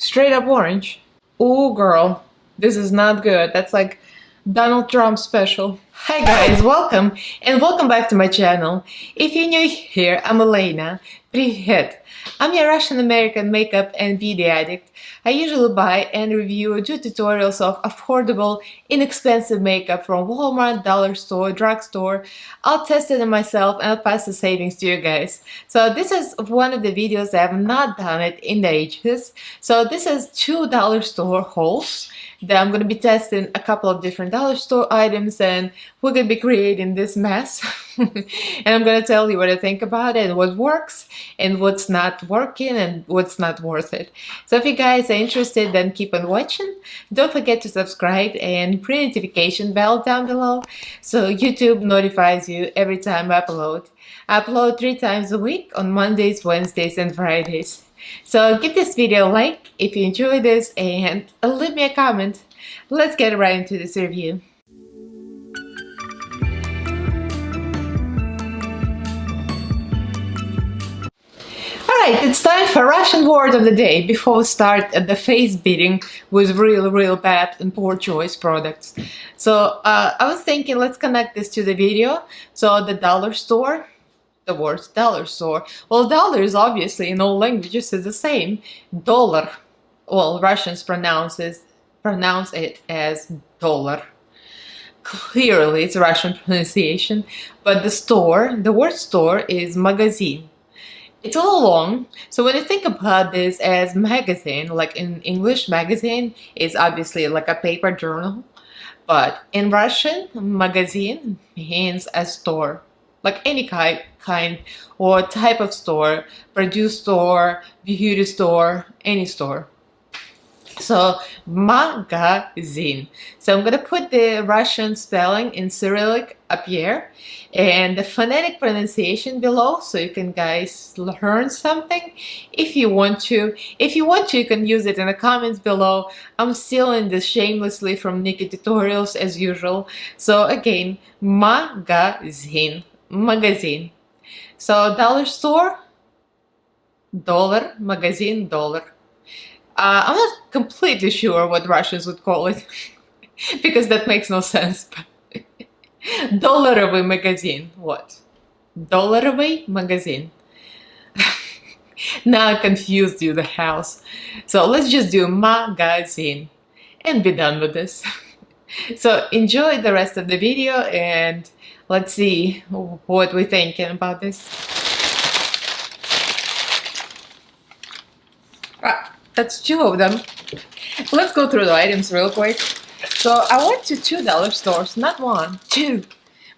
Straight up orange. Ooh, girl, this is not good. That's like Donald Trump special. Hi guys, welcome and welcome back to my channel. If you're new here, I'm Elaina. Привет! I'm a Russian-American makeup and beauty addict. I usually buy and review or do tutorials of affordable, inexpensive makeup from Walmart, dollar store, drugstore. I'll test it on myself and I'll pass the savings to you guys. So this is one of the videos I have not done it in the ages. So this is $2 store hauls that I'm going to be testing a couple of different dollar store items, and we're going to be creating this mess. And I'm going to tell you what I think about it, and what works and what's not working and what's not worth it. So if you guys are interested, then keep on watching. Don't forget to subscribe and pre-notification bell down below so YouTube notifies you every time I upload. I upload 3 times a week on Mondays, Wednesdays, and Fridays. So give this video a like if you enjoy this and leave me a comment. Let's get right into this review. Alright, it's time for Russian word of the day before we start the face beating with real bad and poor choice products. So I was thinking, let's connect this to the video. So the dollar store. The word dollar store. Well, dollars obviously in all languages is the same. Dollar. Well, Russians pronounce it as dollar. Clearly, it's Russian pronunciation. But the word store is magazine. It's a little long, so when you think about this as magazine, like in English, magazine is obviously like a paper journal. But in Russian, magazine means a store. Like any kind or type of store, produce store, beauty store, any store. So magazine. So I'm gonna put the Russian spelling in Cyrillic up here and the phonetic pronunciation below, so you can guys learn something if you want to. If you want to, you can use it in the comments below. I'm stealing this shamelessly from Nikki tutorials as usual. So again, magazine. Magazine. So dollar store, dollar, magazine, dollar. I'm not completely sure what Russians would call it because that makes no sense. Dollarovый magazine. What? Dollarovый magazine. Now I confused you the house. So let's just do magazine and be done with this. So enjoy the rest of the video and let's see what we're thinking about this. That's 2 of them. Let's go through the items real quick. So I went to $2 stores, not 1, 2.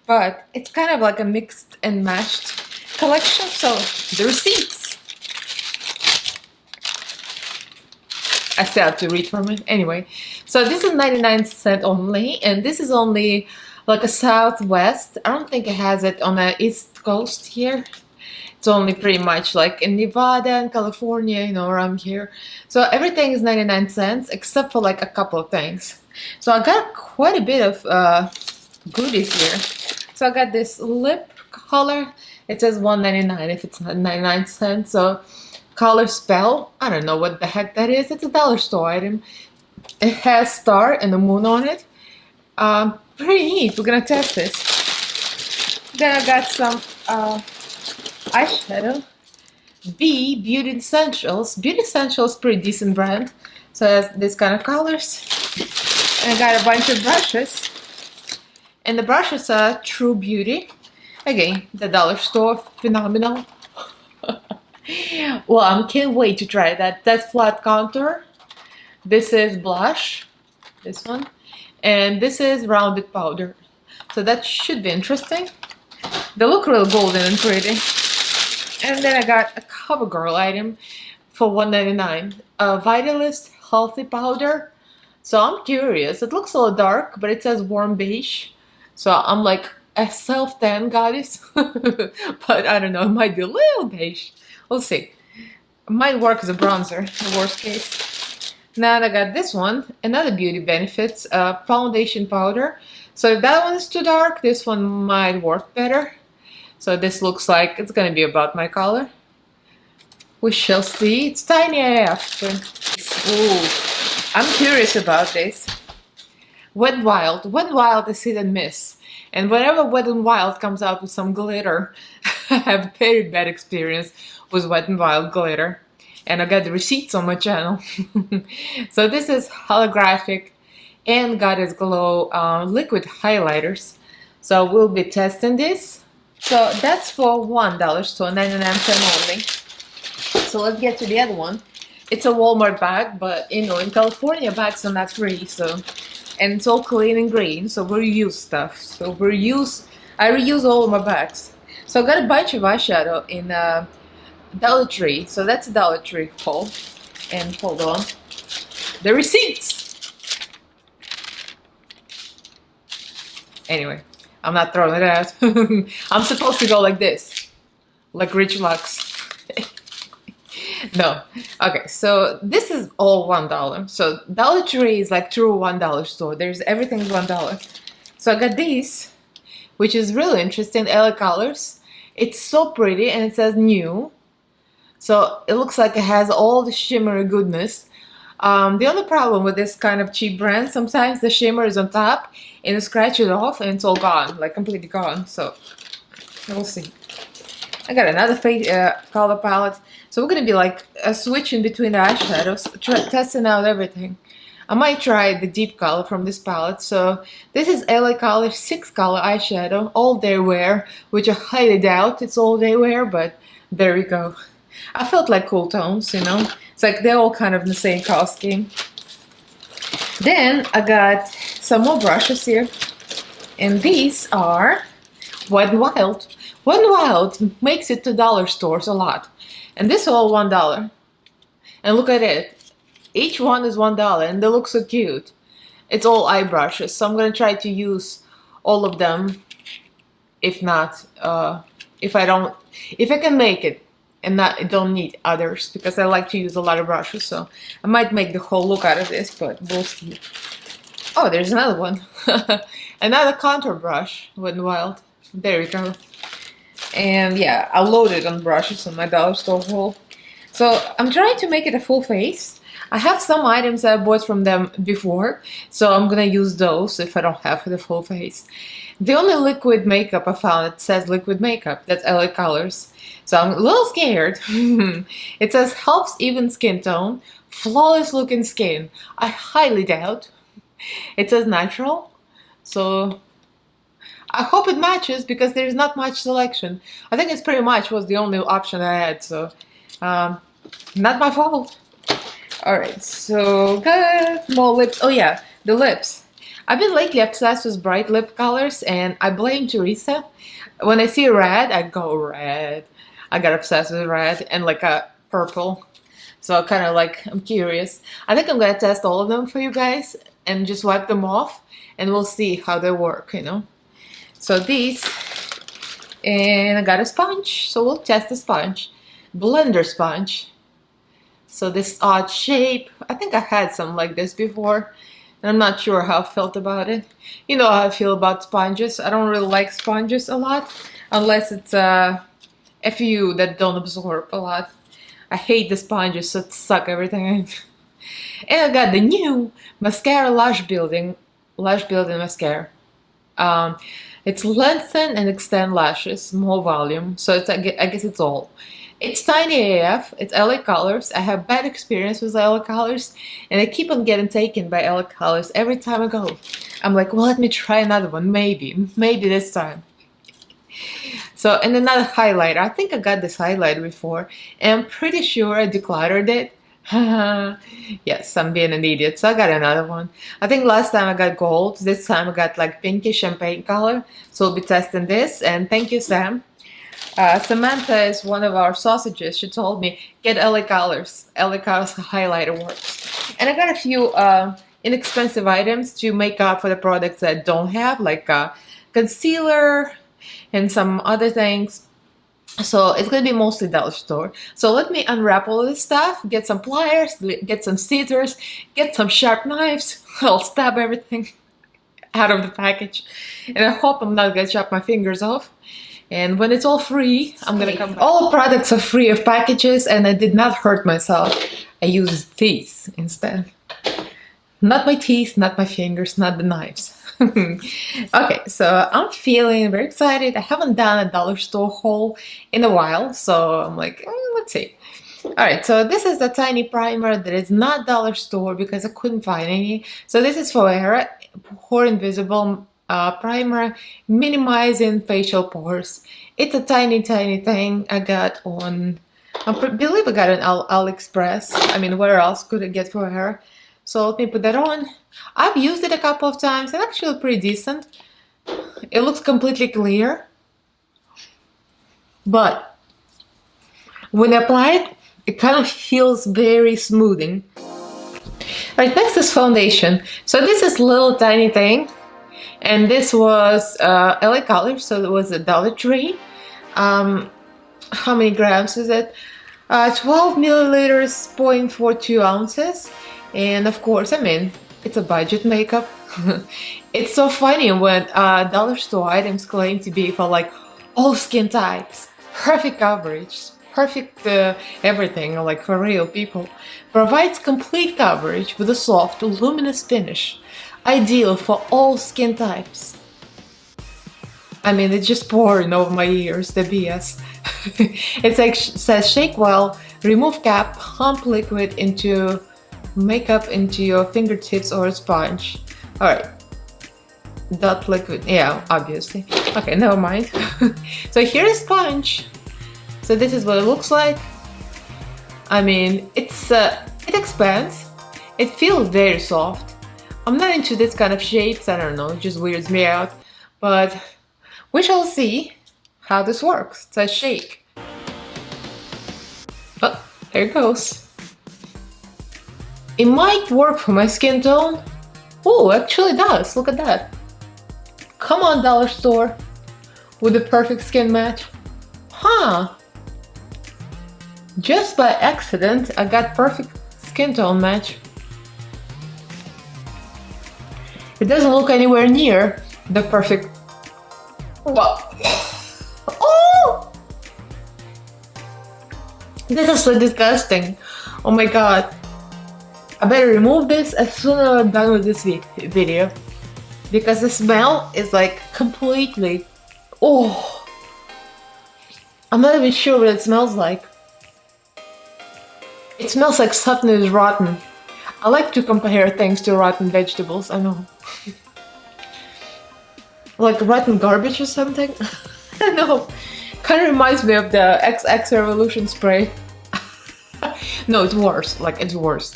But it's kind of like a mixed and matched collection. So the receipts. I still have to read from it. Anyway, so this is 99¢ only, and this is only like a Southwest. I don't think it has it on the East Coast here. It's only pretty much like in Nevada and California, you know, around here. So everything is 99¢ except for like a couple of things. So I got quite a bit of goodies here. So I got this lip color. It says $1.99 if it's not 99¢. So color spell, I don't know what the heck that is. It's a dollar store item. It has star and the moon on it. Pretty neat. We're gonna test this. Then I got some eyeshadow. Beauty Essentials. Beauty Essentials, pretty decent brand. So it has this kind of colors. And I got a bunch of brushes. And the brushes are True Beauty. Again, the dollar store, phenomenal. Well, I can't wait to try that. That's flat contour. This is blush. This one. And this is rounded powder. So that should be interesting. They look real golden and pretty. And then I got a CoverGirl item for $1.99. A Vitalist Healthy Powder. So I'm curious. It looks a little dark, but it says warm beige. So I'm like a self-tan goddess. But I don't know, it might be a little beige. We'll see. It might work as a bronzer, in the worst case. Now I got this one, another Beauty Benefits foundation powder. So if that one is too dark, this one might work better. So this looks like it's gonna be about my color, We shall see. It's tiny AF. Ooh, I'm curious about this. Wet n Wild. Wet n Wild is hit and miss. And whenever Wet n Wild comes out with some glitter, I have a very bad experience with Wet n Wild glitter. And I got the receipts on my channel. So this is holographic and Goddess Glow liquid highlighters. So we'll be testing this. So that's for $1 store, 99 cents only. So let's get to the other one. It's a Walmart bag, but you know, in California bags are not free, so, and it's all clean and green, so we reuse stuff. So I reuse all of my bags. So I got a bunch of eyeshadow in Dollar Tree. So that's a Dollar Tree haul. And hold on, the receipts. Anyway, I'm not throwing it out. I'm supposed to go like this, like Rich Lux. No. Okay, so this is all $1. So Dollar Tree is like true $1 store. There's everything $1. So I got these, which is really interesting, LA colors. It's so pretty and it says new. So it looks like it has all the shimmery goodness. The only problem with this kind of cheap brand, sometimes the shimmer is on top and you scratch it off and it's all gone, like completely gone. So we'll see. I got another color palette. So we're gonna be like switching between the eyeshadows, testing out everything. I might try the deep color from this palette. So this is LA Color 6 color eyeshadow, all day wear, which I highly doubt it's all day wear, but there we go. I felt like cool tones, you know. It's like they're all kind of in the same color scheme. Then I got some more brushes here, and these are Wet n Wild. Wet n Wild makes it to dollar stores a lot. And this is all $1. And look at it. Each one is $1 and they look so cute. It's all eye brushes. So I'm going to try to use all of them. If not, if I can make it and don't need others, because I like to use a lot of brushes. So I might make the whole look out of this, but we'll see. Oh, there's another one. Another contour brush, Wet n Wild. There we go. And yeah, I loaded on brushes on my dollar store haul. So I'm trying to make it a full face. I have some items that I bought from them before, so I'm gonna use those if I don't have the full face. The only liquid makeup I found, it says liquid makeup, that's LA Colors. So I'm a little scared. It says helps even skin tone, flawless looking skin. I highly doubt. It says natural, so I hope it matches because there's not much selection. I think it's pretty much was the only option I had, so not my fault. Alright, so got more lips. Oh yeah, the lips. I've been lately obsessed with bright lip colors and I blame Teresa. When I see red, I go red. I got obsessed with red and like a purple. So kind of like, I'm curious. I think I'm gonna test all of them for you guys and just wipe them off and we'll see how they work, you know. So these, and I got a sponge, so we'll test the sponge. Blender sponge. So this odd shape, I think I had some like this before, and I'm not sure how I felt about it. You know how I feel about sponges. I don't really like sponges a lot, unless it's a few that don't absorb a lot. I hate the sponges, so it suck everything in. And I got the new mascara lash building mascara. It's lengthen and extend lashes, more volume, so it's I guess it's all. It's tiny AF, it's LA Colors. I have bad experience with LA Colors, and I keep on getting taken by LA Colors every time I go. I'm like, well, let me try another one, maybe this time. So, and another highlighter. I think I got this highlighter before, and I'm pretty sure I decluttered it. Yes, I'm being an idiot. So I got another one. I think last time I got gold. This time I got like pinky champagne color. So we'll be testing this. And thank you, Sam. Samantha is one of our sausages. She told me, get LA Colors. LA Colors highlighter works. And I got a few inexpensive items to make up for the products that I don't have, like concealer and some other things. So it's going to be mostly dollar store. So let me unwrap all of this stuff, get some pliers, get some scissors, get some sharp knives. I'll stab everything out of the package. And I hope I'm not going to chop my fingers off. And when it's all free, I'm gonna come back. All products are free of packages, and I did not hurt myself. I used these instead. Not my teeth, not my fingers, not the knives. Okay, so I'm feeling very excited. I haven't done a dollar store haul in a while, so I'm like, let's see. Alright, so this is the tiny primer that is not dollar store because I couldn't find any. So this is for Pore Invisible primer, minimizing facial pores. It's a tiny thing I got on, I believe I got it on AliExpress. I mean, where else could I get for hair? So let me put that on. I've used it a couple of times. It's actually pretty decent. It looks completely clear. But when I apply it, it kind of feels very smoothing. Right, next is foundation. So this is little tiny thing. And this was LA Color, so it was a Dollar Tree. How many grams is it? 12 milliliters, 0.42 ounces. And of course, I mean, it's a budget makeup. It's so funny when dollar store items claim to be for like all skin types, perfect coverage, perfect everything, like for real people. Provides complete coverage with a soft, luminous finish, ideal for all skin types. I mean, it's just pouring over my ears, the BS. It says shake well, remove cap, pump liquid into makeup into your fingertips or a sponge. Alright. Dot liquid. Yeah, obviously. Okay, never mind. So here's sponge. So this is what it looks like. I mean, it expands. It feels very soft. I'm not into this kind of shapes. I don't know, it just weirds me out. But we shall see how this works. It says shake. Oh, there it goes. It might work for my skin tone. Oh, actually it does. Look at that. Come on, dollar store. With the perfect skin match. Huh. Just by accident, I got perfect skin tone match. It doesn't look anywhere near the perfect... Wow. Oh! This is so disgusting. Oh my god. I better remove this as soon as I'm done with this video. Because the smell is like completely... Oh! I'm not even sure what it smells like. It smells like something is rotten. I like to compare things to rotten vegetables, I know. Like rotten garbage or something? I know. Kind of reminds me of the XX Revolution spray. No, it's worse. Like, it's worse.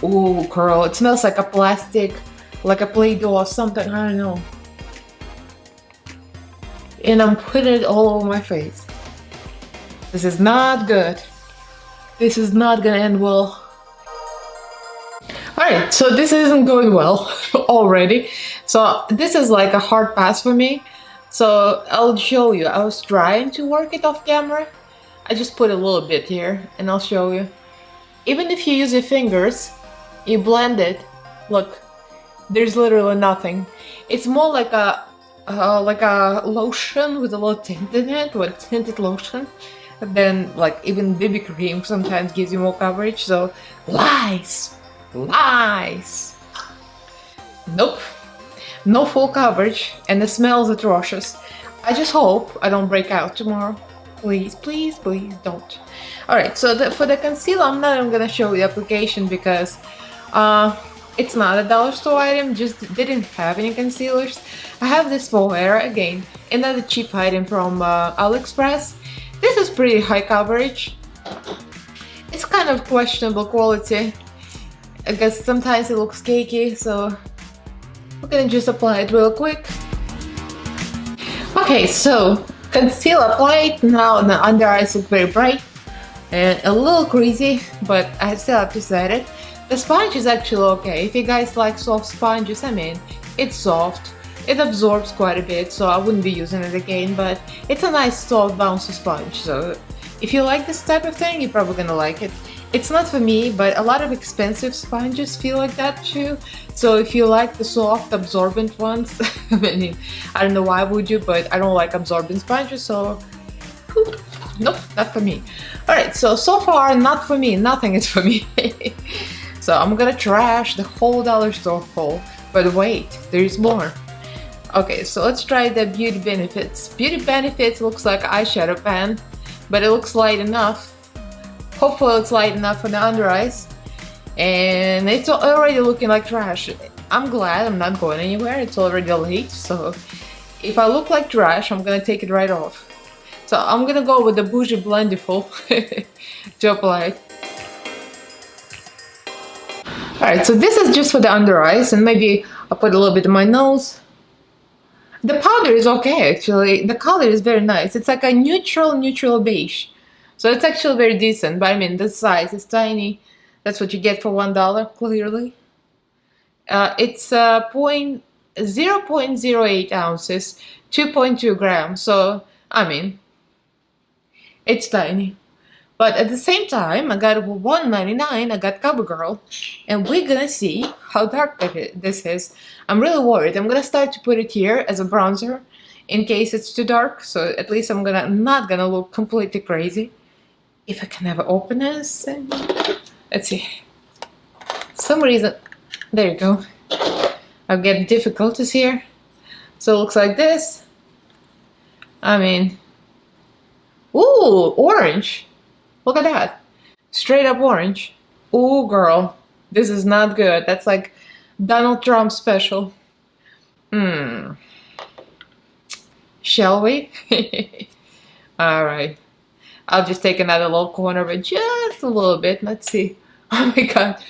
Ooh, girl, it smells like a plastic, like a Play-Doh or something, I don't know. And I'm putting it all over my face. This is not good. This is not gonna end well. Alright, so this isn't going well already. So this is like a hard pass for me. So I'll show you. I was trying to work it off camera. I just put a little bit here and I'll show you. Even if you use your fingers, you blend it, look, there's literally nothing. It's more like a lotion with a little tint in it, with tinted lotion. And then like even BB cream sometimes gives you more coverage, so lies! Lies! Nope. No full coverage, and the smell is atrocious. I just hope I don't break out tomorrow. Please, please, please don't. Alright, so for the concealer, I'm not even gonna show you the application because it's not a dollar store item, just didn't have any concealers. I have this for hair, again, another cheap item from AliExpress. This is pretty high coverage. It's kind of questionable quality. I guess sometimes it looks cakey, so we're gonna just apply it real quick. Okay, so concealer applied. Now the under eyes look very bright and a little greasy, but I still have to set it. The sponge is actually okay. If you guys like soft sponges, I mean, it's soft. It absorbs quite a bit, so I wouldn't be using it again, but it's a nice soft bouncy sponge, so if you like this type of thing, you're probably gonna like it. It's not for me, but a lot of expensive sponges feel like that too. So if you like the soft absorbent ones, I mean, I don't know why would you, but I don't like absorbent sponges, so nope, not for me. Alright, so far, not for me. Nothing is for me. So I'm gonna trash the whole dollar store haul. But wait, there is more. Okay, so let's try the Beauty Benefits. Beauty Benefits looks like eyeshadow pen, but it looks light enough. Hopefully it's light enough for the under eyes. And it's already looking like trash. I'm glad I'm not going anywhere. It's already late, so if I look like trash, I'm gonna take it right off. So I'm gonna go with the Bougie Blendiful to apply it. Alright, so this is just for the under eyes, and maybe I'll put a little bit in my nose. The powder is okay, actually. The color is very nice. It's like a neutral beige. So it's actually very decent, but I mean, the size is tiny. That's what you get for $1, clearly. It's 0.08 ounces, 2.2 grams. So, I mean, it's tiny. But at the same time, I got it for $1.99. I got CoverGirl. And we're gonna see how dark this is. I'm really worried. I'm gonna start to put it here as a bronzer in case it's too dark. So at least I'm not gonna look completely crazy. If I can ever open this, let's see. Some reason, there you go. I'm getting difficulties here. So it looks like this. I mean, ooh, orange. Look at that. Straight up orange. Ooh, girl, this is not good. That's like Donald Trump special. Shall we? All right. I'll just take another little corner of it, just a little bit. Let's see. Oh my god.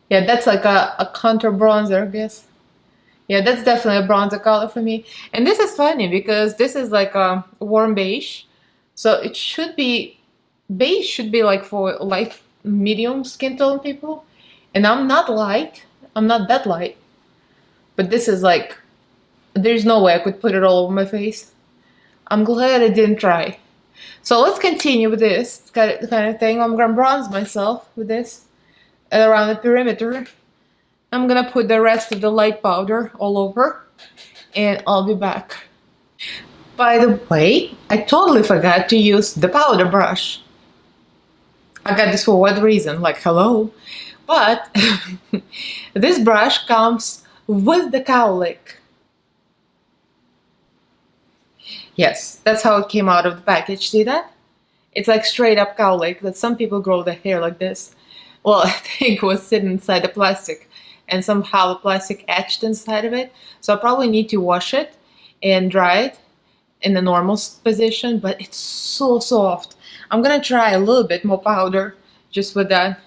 Yeah, that's like a contour bronzer, I guess. Yeah, that's definitely a bronzer color for me. And this is funny because this is like a warm beige. So it should be, beige should be like for light, medium skin tone people. And I'm not light. I'm not that light. But this is like, there's no way I could put it all over my face. I'm glad I didn't try. So let's continue with this kind of thing. I'm gonna bronze myself with this around the perimeter. I'm gonna put the rest of the light powder all over, and I'll be back. By the way, I totally forgot to use the powder brush. I got this for what reason? Like, hello? But this brush comes with the cowlick. Yes, that's how it came out of the package. See that? It's like straight up cowlick that some people grow their hair like this. Well, I think it was sitting inside the plastic and somehow the plastic etched inside of it. So I probably need to wash it and dry it in the normal position, but it's so soft. I'm gonna try a little bit more powder just with that.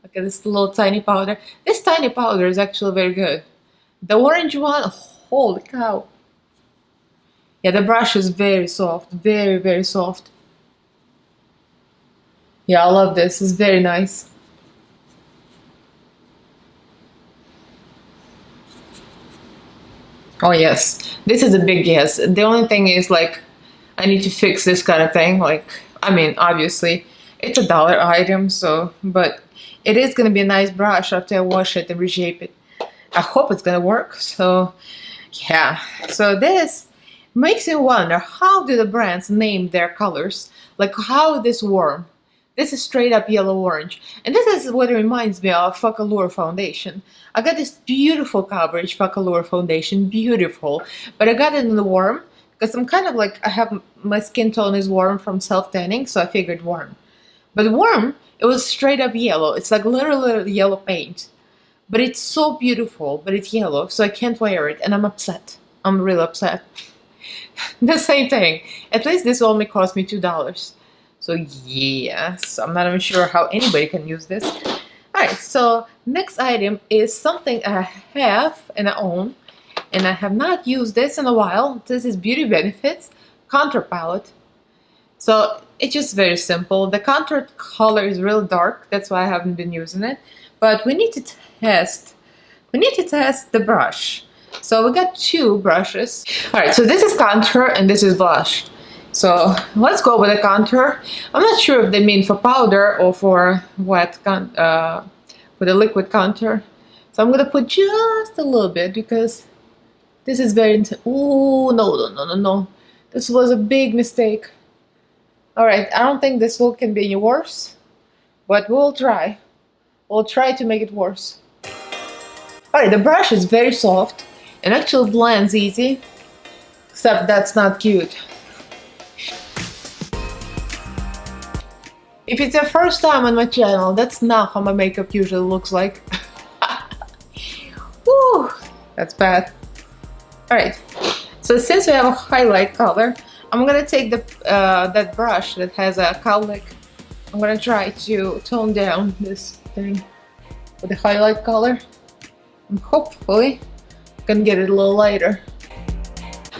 Look at this little tiny powder. This tiny powder is actually very good. The orange one, holy cow. Yeah, the brush is very soft, very soft. Yeah, I love this. It's very nice. Oh yes, this is a big yes. The only thing is, like, I need to fix this kind of thing. Like, I mean, obviously, it's a dollar item, so, but it is gonna be a nice brush after I wash it and reshape it. I hope it's gonna work. So, yeah. So this makes me wonder, how do the brands name their colors? Like, how this warm? This is straight up yellow orange. And this is what reminds me of Facalure foundation. I got this beautiful coverage Facalure foundation, beautiful. But I got it in the warm because I'm kind of like, my skin tone is warm from self-tanning, so I figured warm. But warm, it was straight up yellow. It's like literally yellow paint. But it's so beautiful, but it's yellow, so I can't wear it, and I'm upset. I'm real upset. The same thing. At least this only cost me $2. So yes, I'm not even sure how anybody can use this. Alright, so next item is something I have and I own, and I have not used this in a while. This is Beauty Benefits Contour Palette. So it's just very simple. The contour color is real dark, that's why I haven't been using it. But we need to test the brush. So we got two brushes. Alright, so this is contour and this is blush. So let's go with a contour. I'm not sure if they mean for powder or for wet for the liquid contour. So I'm gonna put just a little bit because this is very oh no. This was a big mistake. Alright, I don't think this look can be any worse, but we'll try. We'll try to make it worse. Alright, the brush is very soft and actually blends easy, except that's not cute. If it's your first time on my channel, that's not how my makeup usually looks like. Woo, that's bad. Alright, so since we have a highlight color, I'm gonna take the that brush that has a cowlick. I'm gonna try to tone down this thing with the highlight color. And hopefully I can get it a little lighter.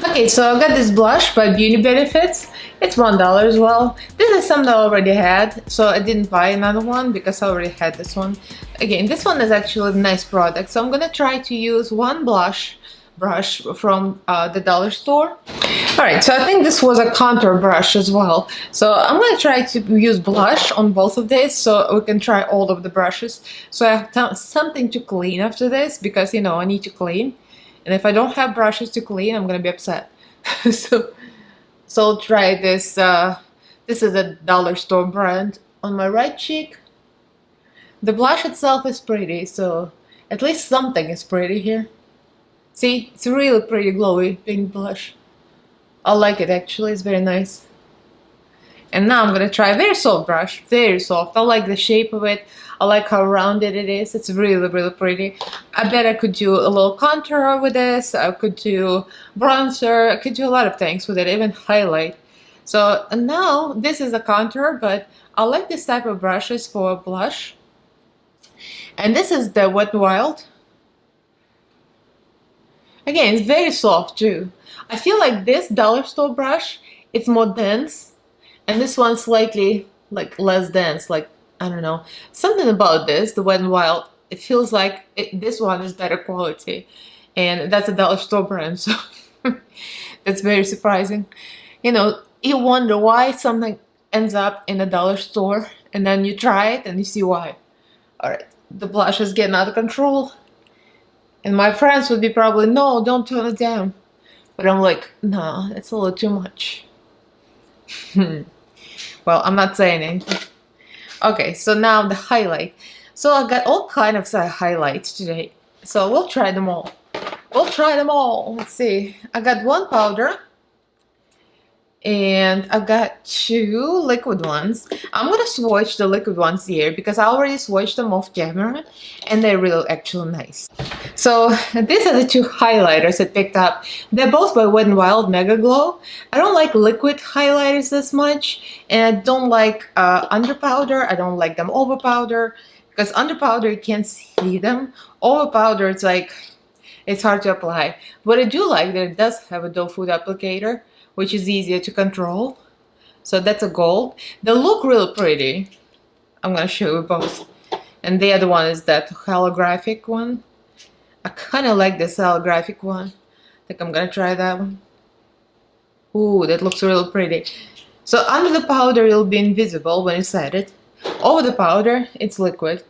Okay, so I got this blush by Beauty Benefits. It's $1 as well. This is something I already had, so I didn't buy another one because I already had this one. Again, this one is actually a nice product, so I'm gonna try to use one brush from the dollar store. Alright, so I think this was a contour brush as well. So I'm gonna try to use blush on both of these so we can try all of the brushes. So I have something to clean after this because, you know, I need to clean. And if I don't have brushes to clean, I'm gonna be upset. so I'll try this. This is a dollar store brand on my right cheek. The blush itself is pretty, so at least something is pretty here. See, it's a really pretty glowy pink blush. I like it actually, it's very nice. And now I'm gonna try a very soft brush, very soft. I like the shape of it. I like how rounded it is. It's really pretty. I bet I could do a little contour with this. I could do bronzer. I could do a lot of things with it, even highlight. So now this is a contour, but I like this type of brushes for blush. And this is the Wet n Wild. Again, it's very soft too. I feel like this dollar store brush, it's more dense, and this one's slightly like less dense. Like, I don't know, something about this, the Wet n Wild, it feels like this one is better quality, and that's a dollar store brand, so that's very surprising. You know, you wonder why something ends up in a dollar store, and then you try it and you see why. Alright, the blush is getting out of control. And my friends would be probably, no, don't tone it down. But I'm like, no, it's a little too much. Well, I'm not saying anything. Okay, so now the highlight. So I got all kind of highlights today. So we'll try them all. Let's see. I got one powder. And I got two liquid ones. I'm gonna swatch the liquid ones here because I already swatched them off camera and they're really actually nice. So these are the two highlighters I picked up. They're both by Wet n Wild Mega Glow. I don't like liquid highlighters this much, and I don't like under powder. I don't like them over powder because under powder you can't see them. Over powder it's like, it's hard to apply. But I do like that it does have a doe foot applicator, which is easier to control. So that's a gold. They look real pretty. I'm gonna show you both. And the other one is that holographic one. I kind of like this holographic one. I think I'm gonna try that one. Ooh, that looks real pretty. So under the powder it'll be invisible when you set it. Over the powder it's liquid.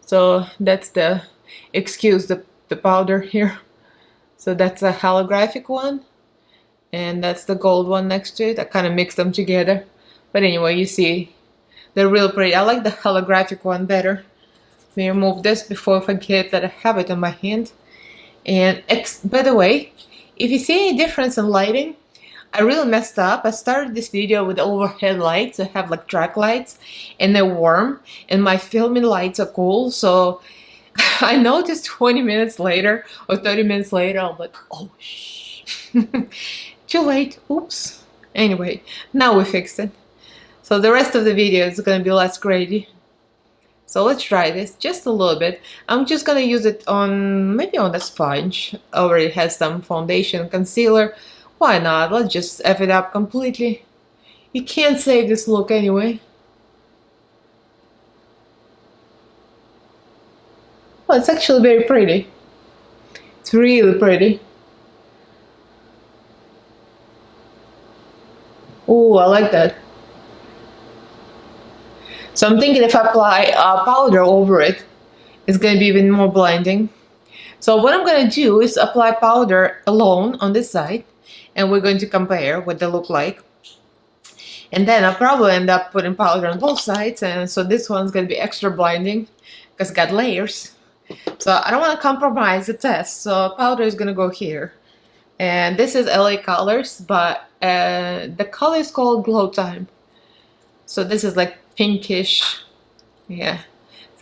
So that's the excuse the powder here. So that's a holographic one. And that's the gold one next to it. I kind of mixed them together. But anyway, you see, they're real pretty. I like the holographic one better. Let me remove this before I forget that I have it on my hand. And by the way, if you see any difference in lighting, I really messed up. I started this video with overhead lights. I have like track lights and they're warm. And my filming lights are cool. So I noticed 20 minutes later or 30 minutes later, I'm like, oh, shh. Too late, oops. Anyway, now we fixed it. So the rest of the video is gonna be less gradey. So let's try this just a little bit. I'm just gonna use it on, maybe on the sponge. Already has some foundation concealer. Why not? Let's just F it up completely. You can't save this look anyway. Well, it's actually very pretty. It's really pretty. Ooh, I like that. So I'm thinking if I apply powder over it, it's going to be even more blinding. So what I'm going to do is apply powder alone on this side, and we're going to compare what they look like. And then I'll probably end up putting powder on both sides, and so this one's going to be extra blinding because it's got layers. So I don't want to compromise the test, so powder is going to go here. And this is LA Colors, but the color is called Glow Time. So this is like pinkish. Yeah,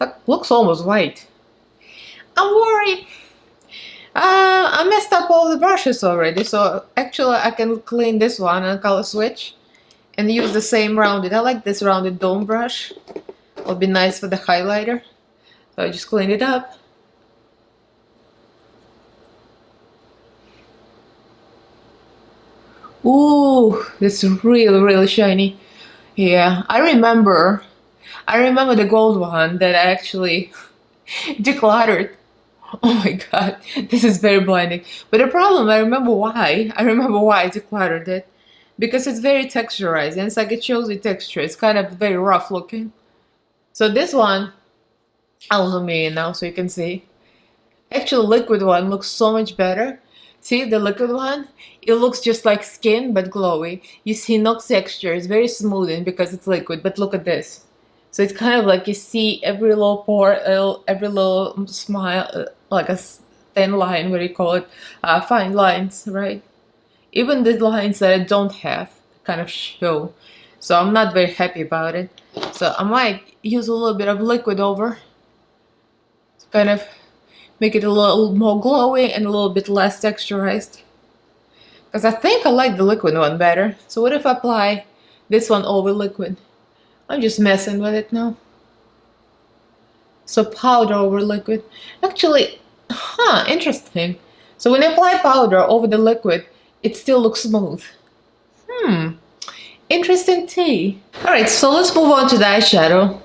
it looks almost white. I'm worried. I messed up all the brushes already, so actually I can clean this one and color switch and use the same rounded. I like this rounded dome brush. It'll be nice for the highlighter. So I just clean it up. Ooh, it's really shiny. Yeah, I remember the gold one that I actually decluttered. Oh my god, this is very blinding. But the problem, I remember why I decluttered it. Because it's very texturized, and it's like it shows the texture. It's kind of very rough looking. So this one, I'll zoom in now so you can see. Actually, liquid one looks so much better. See, the liquid one, it looks just like skin, but glowy. You see no texture, it's very smoothing because it's liquid, but look at this. So it's kind of like you see every little pore, every little smile, like a thin line, what do you call it? Fine lines, right? Even the lines that I don't have kind of show. So I'm not very happy about it. So I might use a little bit of liquid over to kind of make it a little more glowy and a little bit less texturized. Because I think I like the liquid one better. So what if I apply this one over liquid? I'm just messing with it now. So powder over liquid. Actually, interesting. So when I apply powder over the liquid, it still looks smooth. Interesting tea. Alright, so let's move on to the eyeshadow.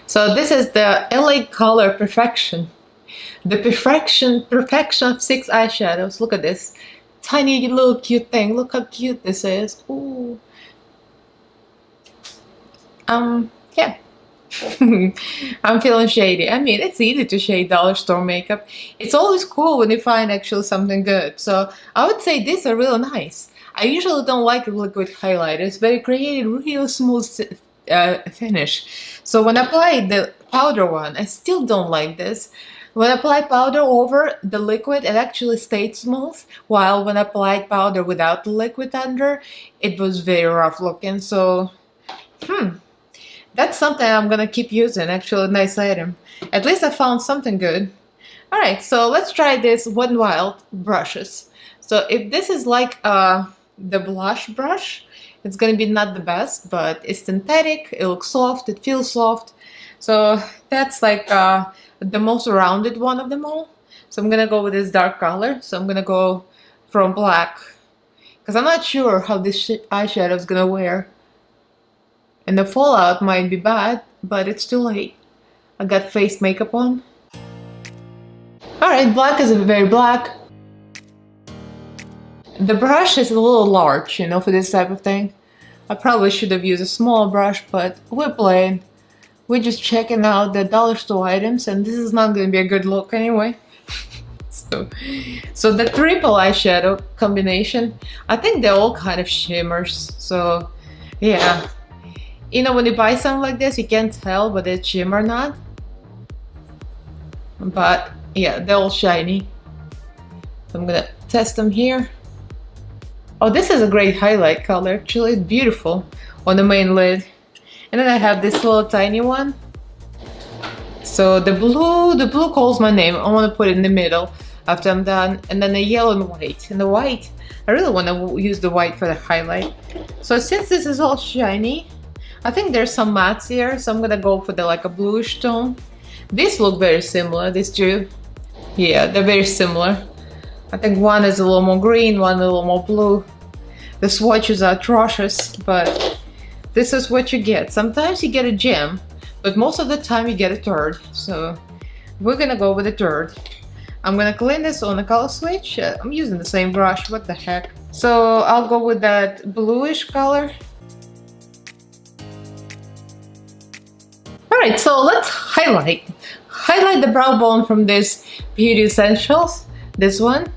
So this is the LA Color Perfection. The perfection of 6 eyeshadows. Look at this. Tiny little cute thing. Look how cute this is. Ooh. Yeah. I'm feeling shady. I mean, it's easy to shade dollar store makeup. It's always cool when you find actually something good. So I would say these are really nice. I usually don't like liquid highlighters, but it created really smooth finish. So when I applied the powder one, I still don't like this. When I applied powder over the liquid, it actually stayed smooth, while when I applied powder without the liquid under, it was very rough looking. So, that's something I'm gonna keep using. Actually, a nice item. At least I found something good. Alright, so let's try this Wet n Wild brushes. So if this is like the blush brush, it's gonna be not the best, but it's synthetic, it looks soft, it feels soft. So that's like the most rounded one of them all. So I'm gonna go with this dark color. So I'm gonna go from black, because I'm not sure how this eyeshadow is gonna wear. And the fallout might be bad, but it's too late. I got face makeup on. Alright, black is very black. The brush is a little large, you know, for this type of thing. I probably should have used a small brush, but we're playing. We're just checking out the dollar store items, and this is not going to be a good look anyway. So the triple eyeshadow combination, I think they're all kind of shimmers. So yeah. You know, when you buy something like this, you can't tell whether it's shimmer or not. But yeah, they're all shiny. So I'm gonna test them here. Oh, this is a great highlight color. Actually, it's beautiful on the main lid. And then I have this little tiny one. So the blue calls my name. I want to put it in the middle after I'm done. And then the yellow and white. And the white, I really want to use the white for the highlight. So since this is all shiny, I think there's some mattes here, so I'm gonna go for the like a bluish tone. These look very similar, these two. Yeah, they're very similar. I think one is a little more green, one a little more blue. The swatches are atrocious, but this is what you get. Sometimes you get a gem, but most of the time you get a turd. So we're gonna go with a turd. I'm gonna clean this on a color switch. I'm using the same brush, what the heck. So I'll go with that bluish color. Alright, so let's highlight. Highlight the brow bone from this Beauty Essentials, this one.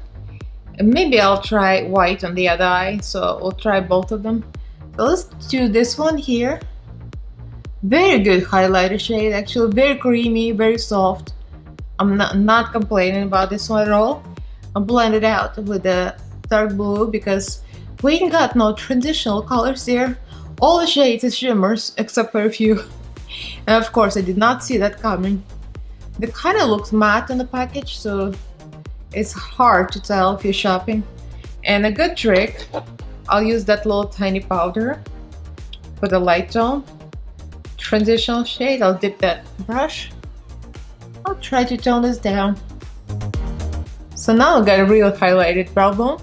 And maybe I'll try white on the other eye, so we'll try both of them. So let's do this one here. Very good highlighter shade, actually very creamy, very soft. I'm not complaining about this one at all. I'll blend it out with the dark blue because we ain't got no traditional colors here. All the shades is shimmers except for a few. And of course I did not see that coming. It kind of looks matte on the package, so it's hard to tell if you're shopping. And a good trick, I'll use that little tiny powder for the light tone. Transitional shade, I'll dip that brush. I'll try to tone this down. So now I've got a real highlighted brow bone.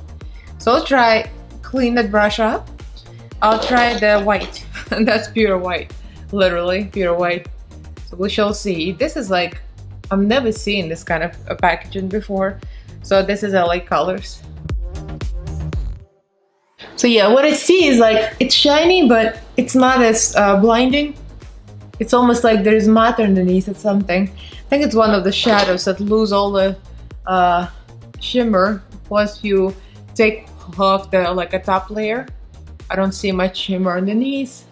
So I'll try clean that brush up. I'll try the white, and that's pure white, literally pure white. So we shall see. This is like, I've never seen this kind of a packaging before. So this is LA Colors. So yeah, what I see is like, it's shiny, but it's not as blinding. It's almost like there's matte underneath or something. I think it's one of the shadows that lose all the shimmer once you take off the like a top layer. I don't see much shimmer underneath,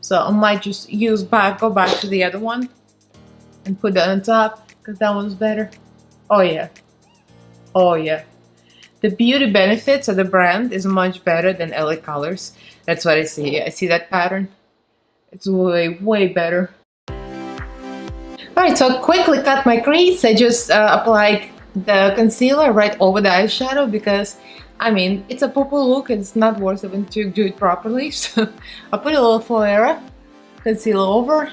so I might just go back to the other one and put that on top because that one's better. Oh yeah, oh yeah. The beauty benefits of the brand is much better than LA Colors. That's what I see. I see that pattern. It's way better. Alright, so I quickly cut my crease. I just applied the concealer right over the eyeshadow because, I mean, it's a purple look and it's not worth even to do it properly. So I put a little Flora concealer over,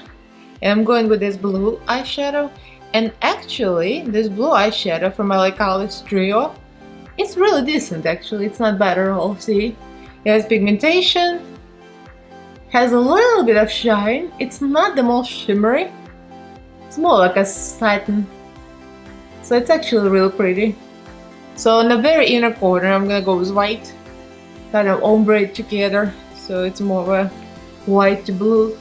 and I'm going with this blue eyeshadow. And actually, this blue eyeshadow from LA Colors Trio, it's really decent actually. It's not bad at all. See, it has pigmentation, has a little bit of shine. It's not the most shimmery. It's more like a satin. So it's actually really pretty. So in the very inner corner, I'm gonna go with white, kind of ombre it together, so it's more of a white to blue.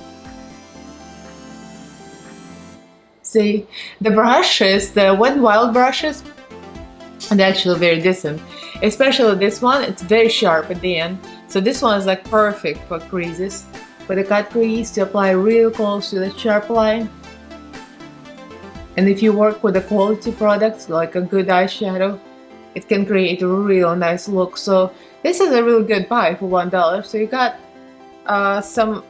See, the brushes, the Wet n Wild brushes, they're actually very decent. Especially this one, it's very sharp at the end. So this one is like perfect for creases. For the cut crease, to apply real close to the sharp line. And if you work with a quality product, like a good eyeshadow, it can create a real nice look. So this is a really good buy for $1. So you got some,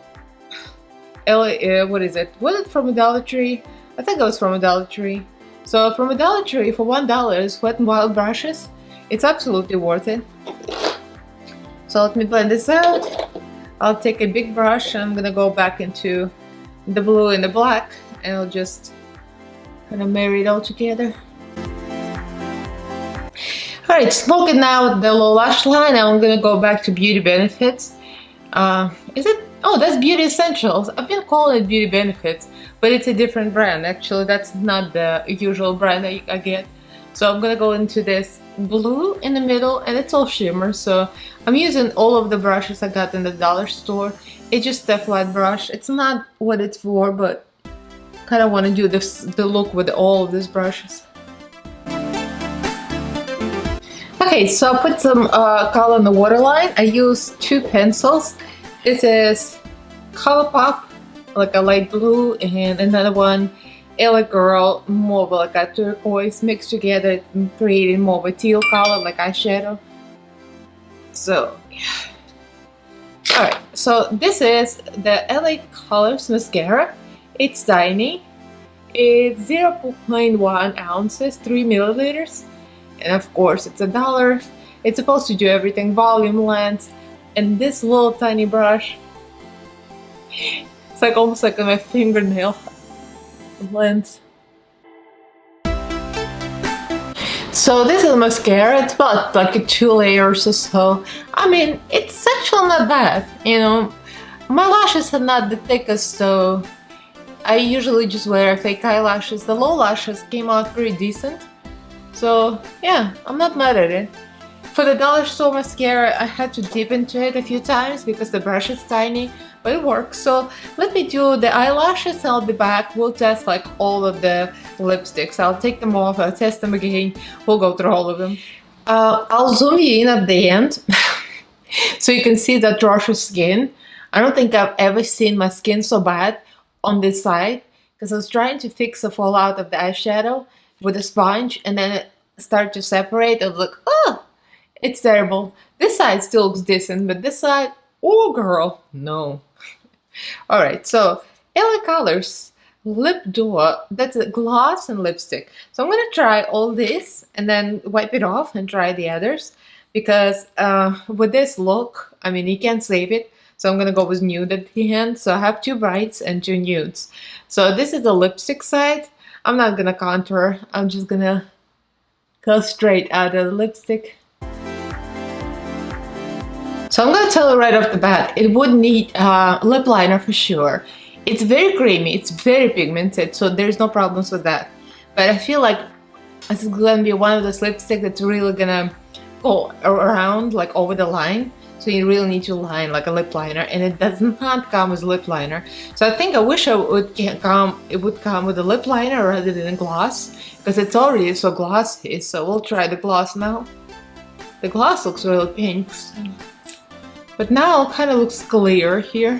what is it? Was it from a Dollar Tree? I think it was from a Dollar Tree. So from a Dollar Tree for $1, Wet n Wild brushes, it's absolutely worth it. So let me blend this out. I'll take a big brush and I'm gonna go back into the blue and the black, and I'll just kind of marry it all together. Alright, smoking out the low lash line, I'm gonna go back to Beauty Benefits. Is it? Oh, that's Beauty Essentials. I've been calling it Beauty Benefits, but it's a different brand. Actually, that's not the usual brand I get. So I'm gonna go into this blue in the middle, and it's all shimmer. So I'm using all of the brushes I got in the dollar store. It's just a flat brush. It's not what it's for, but kind of want to do the look with all of these brushes. Okay, so I put some color on the waterline. I used two pencils. This is Colourpop, like a light blue, and another one, LA Girl, more of like a turquoise mixed together, creating more of a teal color, like eyeshadow. So, yeah. Alright, so this is the LA Colors mascara. It's tiny. It's 0.1 ounces, 3 milliliters. And of course, it's $1. It's supposed to do everything, volume, length, and this little tiny brush. It's like almost like my fingernail length. So this is mascara. It's about like 2 layers or so. I mean, it's actually not bad, you know. My lashes are not the thickest, so I usually just wear fake eyelashes. The low lashes came out pretty decent. So yeah, I'm not mad at it. For the dollar store mascara, I had to dip into it a few times because the brush is tiny, but it works. So let me do the eyelashes. I'll be back. We'll test like all of the lipsticks. I'll take them off, I'll test them again. We'll go through all of them. I'll zoom you in at the end so you can see that Josh's skin. I don't think I've ever seen my skin so bad on this side because I was trying to fix the fallout of the eyeshadow with a sponge and then it started to separate. I was like, oh, it's terrible. This side still looks decent, but this side, oh girl, no. Alright, so LA Colors Lip Duo, that's a gloss and lipstick. So I'm gonna try all this and then wipe it off and try the others because with this look, I mean, you can't save it. So I'm gonna go with nude at the end. So I have 2 brights and 2 nudes. So this is the lipstick side. I'm not gonna contour. I'm just gonna go straight out of the lipstick. So I'm gonna tell you right off the bat, it would need lip liner for sure. It's very creamy, it's very pigmented, so there's no problems with that. But I feel like this is gonna be one of those lipsticks that's really gonna go around, like over the line. So you really need to line like a lip liner, and it does not come with lip liner. So I think I wish it would come with a lip liner rather than a gloss, because it's already so glossy. So we'll try the gloss now. The gloss looks really pink. But now it kind of looks clear here.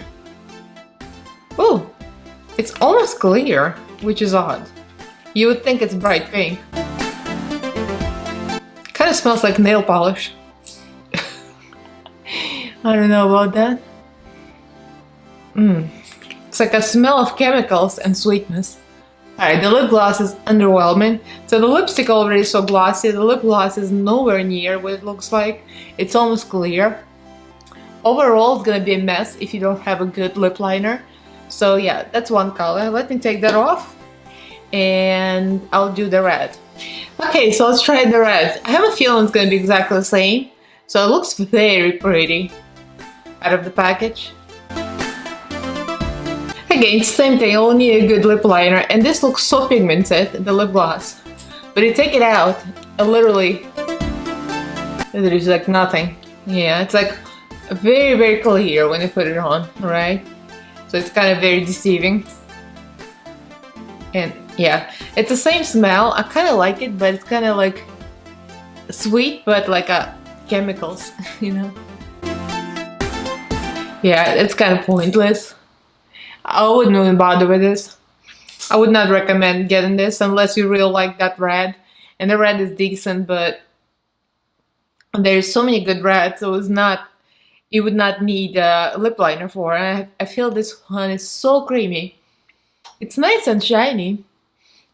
Oh, it's almost clear, which is odd. You would think it's bright pink. Kind of smells like nail polish. I don't know about that. It's like a smell of chemicals and sweetness. Alright, the lip gloss is underwhelming. So the lipstick already is so glossy. The lip gloss is nowhere near what it looks like. It's almost clear. Overall, it's gonna be a mess if you don't have a good lip liner. So yeah, that's one color. Let me take that off and I'll do the red. Okay, so let's try the red. I have a feeling it's gonna be exactly the same. So it looks very pretty out of the package. Again, same thing, you'll need a good lip liner, and this looks so pigmented, the lip gloss. But you take it out, and literally, there is like nothing. Yeah, it's like very clear when you put it on, right? So it's kind of very deceiving. And yeah, it's the same smell. I kind of like it, but it's kind of like sweet, but like chemicals, you know? Yeah, it's kind of pointless. I wouldn't even bother with this. I would not recommend getting this unless you really like that red. And the red is decent, but there's so many good reds, so it's not, you would not need a lip liner for. And I feel this one is so creamy. It's nice and shiny,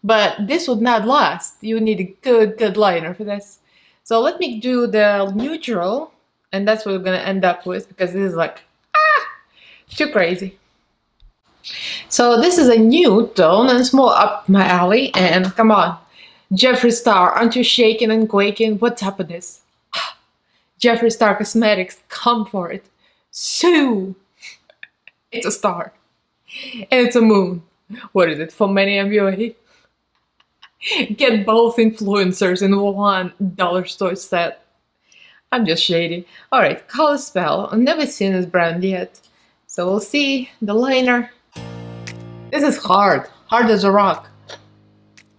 but this would not last. You would need a good liner for this. So let me do the neutral, and that's what we're gonna end up with, because this is like, too crazy. So this is a nude tone, and it's more up my alley, and come on. Jeffree Star, aren't you shaking and quaking? What's up with this? Jeffree Star Cosmetics, come for it. Sue! It's a star. And it's a moon. What is it, for many MUA? Get both influencers in one dollar store set. I'm just shady. Alright, Color Spell. I've never seen this brand yet. So we'll see the liner. This is hard. Hard as a rock.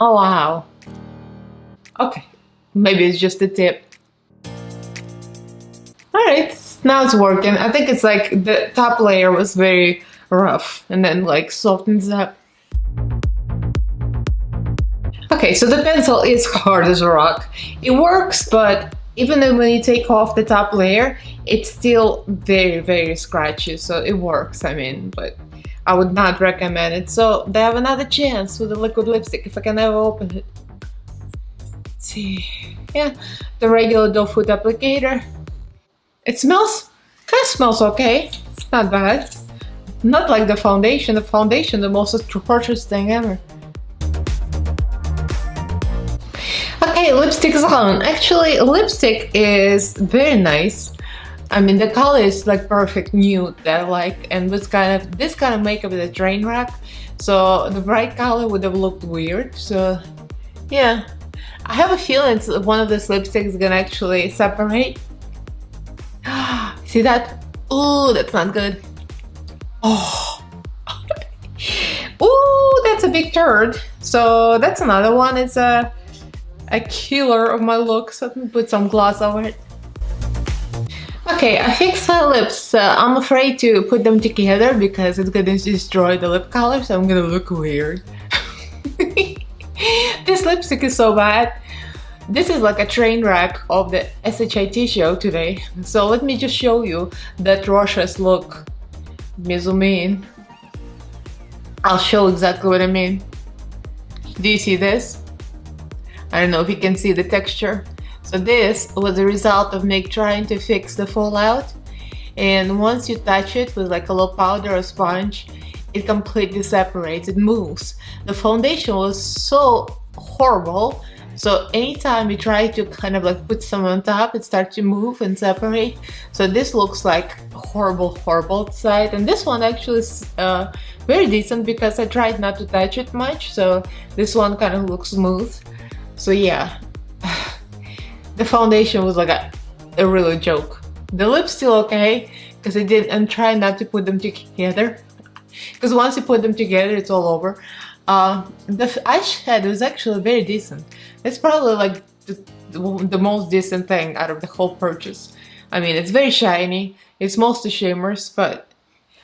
Oh wow. Okay. Maybe it's just the tip. Alright, now it's working. I think it's like the top layer was very rough and then like softens up. Okay, so the pencil is hard as a rock. It works, but even when you take off the top layer, it's still very scratchy, so it works, I mean, but I would not recommend it. So they have another chance with the liquid lipstick if I can ever open it. Let's see. Yeah, the regular doe foot applicator. It smells, kind of smells okay. It's not bad. Not like the foundation. The foundation, the most atrocious thing ever. Okay, lipstick is on. Actually, lipstick is very nice. I mean, the color is like perfect nude that I like, and this kind of makeup is a train wreck. So the bright color would have looked weird. So yeah, I have a feeling one of this lipstick is gonna actually separate. See that? Ooh, that's not good. Oh. Ooh, that's a big turd. So that's another one. It's a killer of my look. So let me put some gloss over it. Okay, I fixed my lips. I'm afraid to put them together because it's gonna destroy the lip color, so I'm gonna look weird. This lipstick is so bad. This is like a train wreck of the SHIT show today. So let me just show you that atrocious look. Let me zoom in. I'll show exactly what I mean. Do you see this? I don't know if you can see the texture. So this was the result of me trying to fix the fallout. And once you touch it with like a little powder or sponge, it completely separates, it moves. The foundation was so horrible. So anytime you try to kind of like put some on top, it starts to move and separate. So this looks like horrible, horrible side. And this one actually is very decent because I tried not to touch it much. So this one kind of looks smooth. So yeah, the foundation was like a real joke. The lips still okay because I'm trying not to put them together. Because once you put them together, it's all over. The eyeshadow is actually very decent. It's probably like the most decent thing out of the whole purchase. I mean, it's very shiny. It's mostly shimmers, but...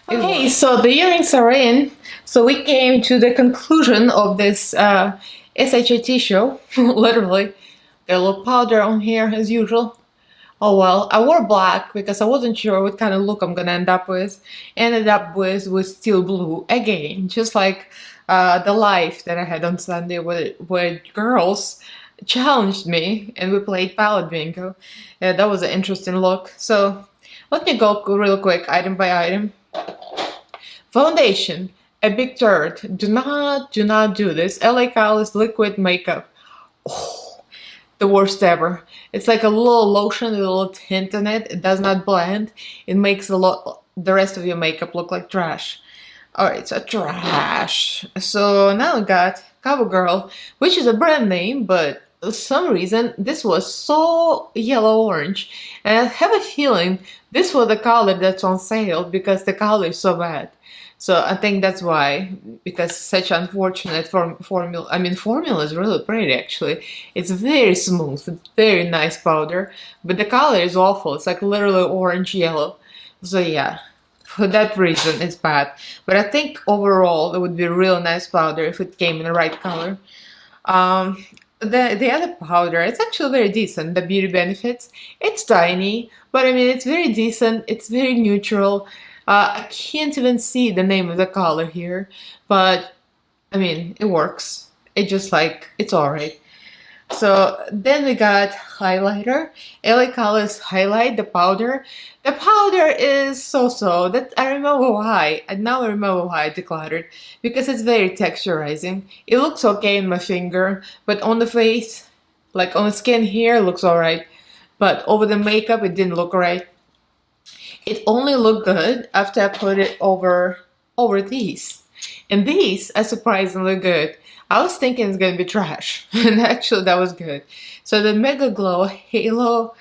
Okay, so the earrings are in. So we came to the conclusion of this SHIT show. Literally. Got a little powder on here as usual. Oh well, I wore black because I wasn't sure what kind of look I'm gonna end up with. Ended up with steel blue again, just like the live that I had on Sunday where girls challenged me and we played palette bingo. Yeah, that was an interesting look. So let me go real quick item by item. Foundation, a big turd. Do not do this. LA Colors liquid makeup. Oh, the worst ever. It's like a little lotion, a little tint in it. It does not blend. It makes the rest of your makeup look like trash. Alright, so trash. So now I got CoverGirl, which is a brand name, but for some reason this was so yellow-orange. And I have a feeling this was the color that's on sale because the color is so bad. So I think that's why, because such unfortunate formula. I mean, formula is really pretty actually. It's very smooth, very nice powder, but the color is awful. It's like literally orange yellow. So yeah, for that reason it's bad. But I think overall it would be a real nice powder if it came in the right color. The other powder, it's actually very decent. The Beauty Benefits, it's tiny, but I mean it's very decent. It's very neutral. I can't even see the name of the color here, but I mean, it works. It's alright. So then we got highlighter. LA Colors highlight, the powder. The powder is so-so. That I remember why. And now I remember why I decluttered. Because it's very texturizing. It looks okay in my finger, but on the face, like on the skin here, it looks alright. But over the makeup, it didn't look right. It only looked good after I put it over these. And these are surprisingly good. I was thinking it's gonna be trash, and actually that was good. So the Mega Glow Halo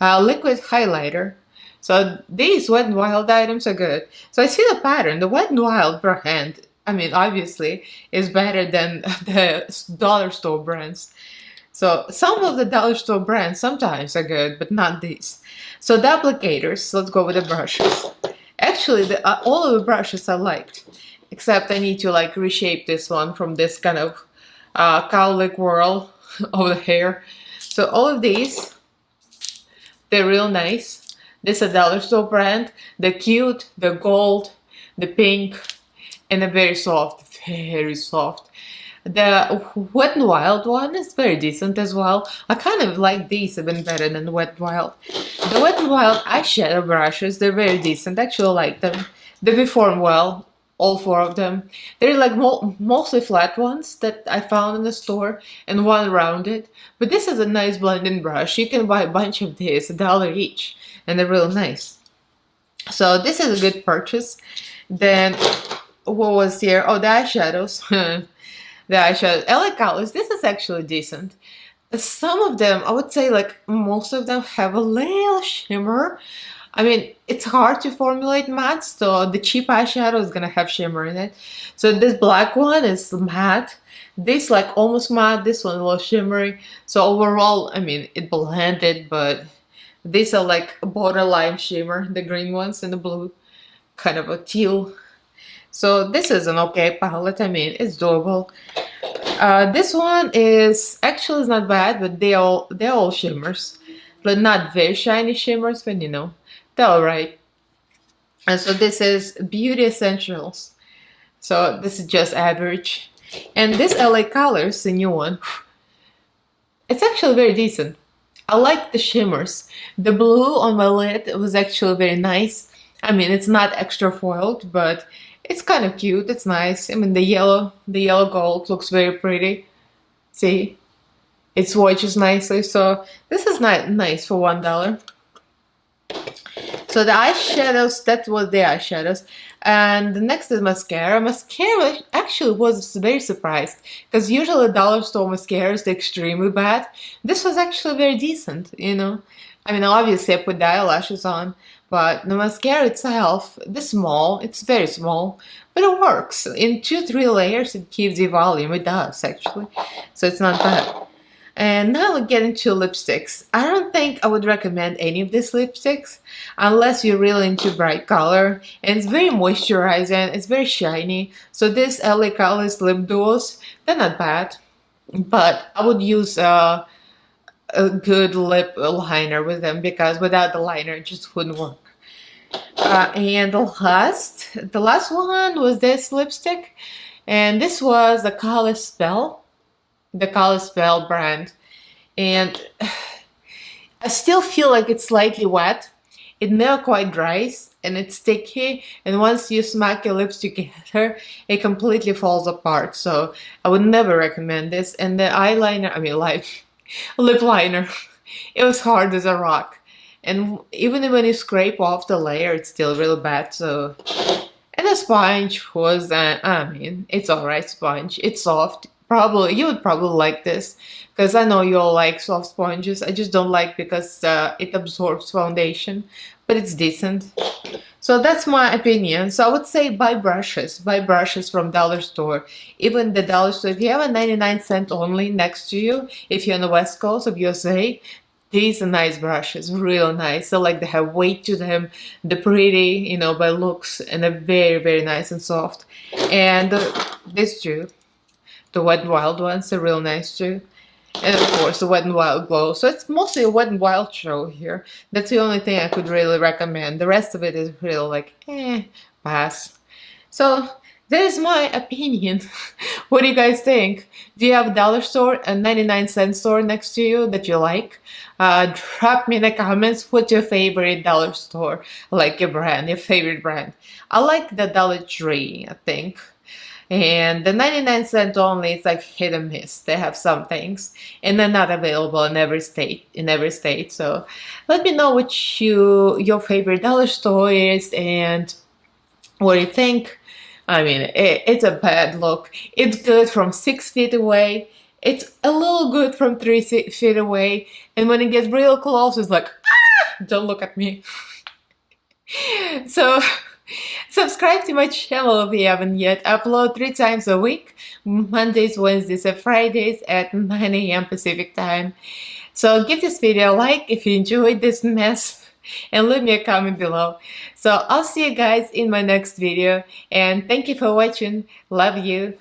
liquid highlighter. So these Wet n Wild items are good. So I see the pattern. The Wet n Wild brand, I mean, obviously, is better than the dollar store brands. So some of the dollar store brands sometimes are good, but not these. So the applicators, let's go with the brushes. Actually, all of the brushes I liked, except I need to like reshape this one from this kind of cowlick whirl of the hair. So all of these, they're real nice. This is a dollar store brand. They're cute, they're gold, the pink, and they're very soft, very soft. The Wet n Wild one is very decent as well. I kind of like these even better than the Wet n Wild. The Wet n Wild eyeshadow brushes, they're very decent. I actually like them. They perform well, all four of them. They're like mostly flat ones that I found in the store and one rounded. But this is a nice blending brush. You can buy a bunch of these, $1 each, and they're real nice. So this is a good purchase. Then what was here? Oh, the eyeshadows. the eyeshadow. LA colors, this is actually decent. Some of them, I would say like most of them have a little shimmer. I mean, it's hard to formulate matte, so the cheap eyeshadow is gonna have shimmer in it. So this black one is matte. This like almost matte, this one a little shimmery. So overall, I mean, it blended, but these are like borderline shimmer, the green ones and the blue, kind of a teal. So this is an okay palette. I mean, it's doable. This one is actually is not bad, but they're all shimmers, but not very shiny shimmers. But you know, they're alright. And so this is Beauty Essentials. So this is just average. And this LA Colors, the new one, it's actually very decent. I like the shimmers. The blue on my lid was actually very nice. I mean, it's not extra foiled, but it's kind of cute. It's nice. I mean, the yellow gold looks very pretty. See, it swatches nicely. So this is nice for $1. So the eyeshadows, that was the eyeshadows. And the next is mascara. Mascara actually was very surprised because usually dollar store mascaras are extremely bad. This was actually very decent, you know. I mean, obviously I put the eyelashes on, but the mascara itself, it's very small, but it works. In 2-3 layers it gives you volume. It does actually, so it's not bad. And now we get into lipsticks. I don't think I would recommend any of these lipsticks unless you're really into bright color. And it's very moisturizing, it's very shiny. So these LA Colors lip duos, they're not bad. But I would use a good lip liner with them because without the liner it just wouldn't work. And the last one was this lipstick. And this was the Color Spell. The Color Spell brand, and I still feel like it's slightly wet. It never quite dries and it's sticky, and once you smack your lips together it completely falls apart. So I would never recommend this. And the eyeliner, I mean lip liner, it was hard as a rock, and even when you scrape off the layer it's still really bad. So, and the sponge was I mean, it's alright sponge, it's soft. Probably you would probably like this because I know you all like soft sponges. I just don't like because it absorbs foundation, but it's decent. So that's my opinion. So I would say buy brushes from dollar store. Even the dollar store, if you have a 99-cent only next to you, if you're on the west coast of USA, these are nice brushes, real nice. So like they have weight to them, they're pretty, you know, by looks, and they're very, very nice and soft. And this too. The Wet n Wild ones are real nice too. And of course the Wet n Wild Glow. So it's mostly a Wet n Wild show here. That's the only thing I could really recommend. The rest of it is really like, pass. So that is my opinion. What do you guys think? Do you have a dollar store, a 99-cent store next to you that you like? Drop me in the comments what's your favorite dollar store, like your brand, your favorite brand. I like the Dollar Tree, I think. And the 99-cent only, it's like hit and miss. They have some things and they're not available in every state. So let me know what your favorite dollar store is and what do you think. I mean, it's a bad look. It's good from 6 feet away. It's a little good from 3 feet away. And when it gets real close, it's like, don't look at me. So subscribe to my channel if you haven't yet. I upload 3 times a week, Mondays, Wednesdays, and Fridays at 9 AM Pacific time. So give this video a like if you enjoyed this mess and leave me a comment below. So I'll see you guys in my next video, and thank you for watching. Love you.